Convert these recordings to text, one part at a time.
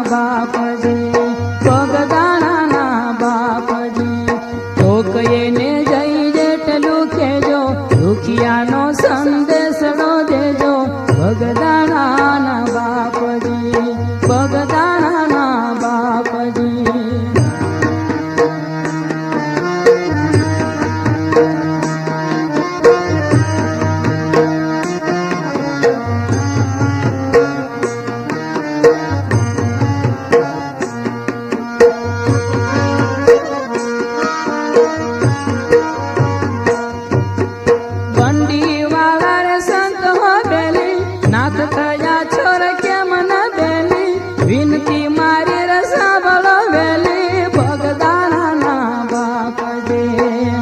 બાપજી પગદાણાના બાપજી કોકઈને જઈ જેટલું કહેજો દુખિયાનો સંદેશડો દેજો પગદાણાના બાપજી પગદાણાના બાપજી વિનતી મારી રસાબળો વેલી ભગદાણાના બાપજી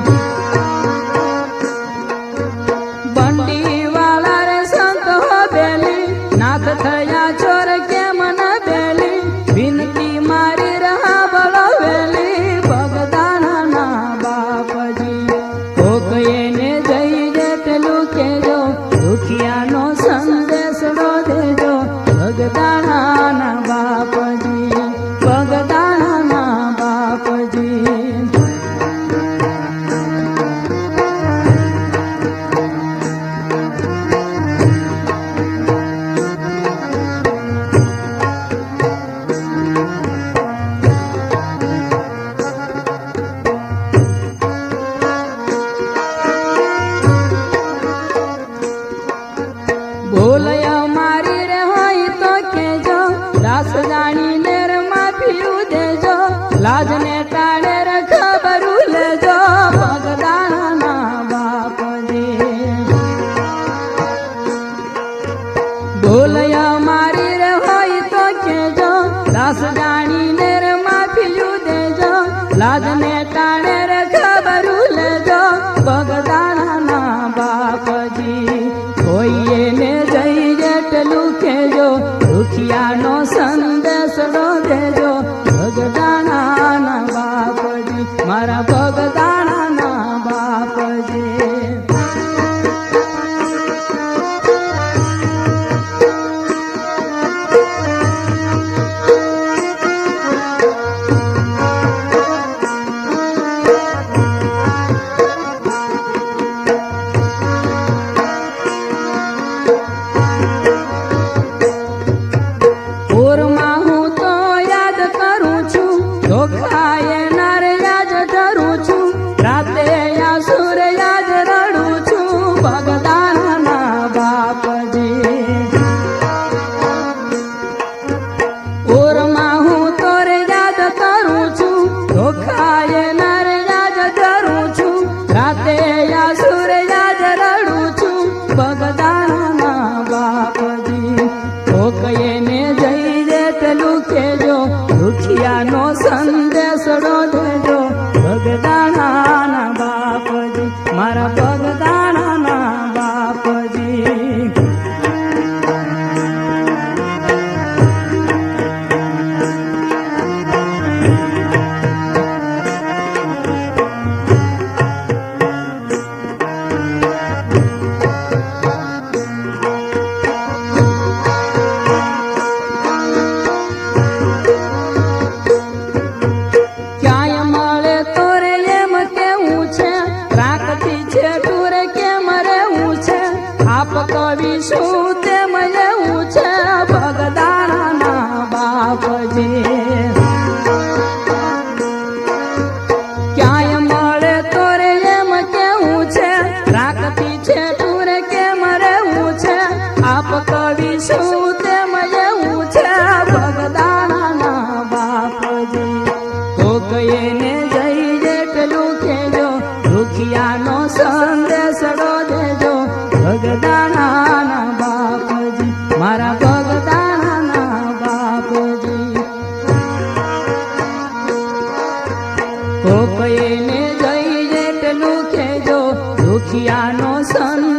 બંડી વાળા રે સંત હો બેલી નાથ થયા છોર કેમ ન બેલી વિનતી મારી રસાબળો વેલી ભગદાણાના બાપજી કોક એને જઈ જેટલું કહેજો દુખિયાનો સંદેશડો દેજો ભગદાણાના બાપજી પગદાણાના બાપજી બોલયા મારી રે હોય તો કેજો દાસ જાણીને રે માફી દેજો લાજને ટાળે રે ખબરું લેજો પગદાણાના બાપજી બોલયા મારી રે હોય તો કેજો દાસ જાણીને રે માફી દેજો લાજને ટાળે રે ખબરું લેજો પગદાણાના બાપજી કોઈને જઈ જેટલું કહેજો દુખિયાનો સંદેશડો દેજો ભગદાણાના બાપજી મારા ભગદાણાના બાપજી કોકઈને જઈ જેટલું કહેજો દુખિયાનો સંદેશડો દેજો ભગદાણાના બાપજી મારા ભગદાણાના બાપજી કવિ શું તે મળ્યું છે ભગદાણાના બાપજી ક્યાંય મળે તો રે એમ કેવું છે રાખતી છે તું રે કેમ રહેવું છે આપ કવિ શું તે મળ્યું છે ભગદાણાના બાપજી કોક એને જઈ જેટલું કહેજો દુખિયાનો સંદેશડો દેજો ભગદાણાના બાપજી મારા ભગદાણાના બાપજી કોક એને જઈ જેટલું કહેજો દુખિયાનો સંદેશડો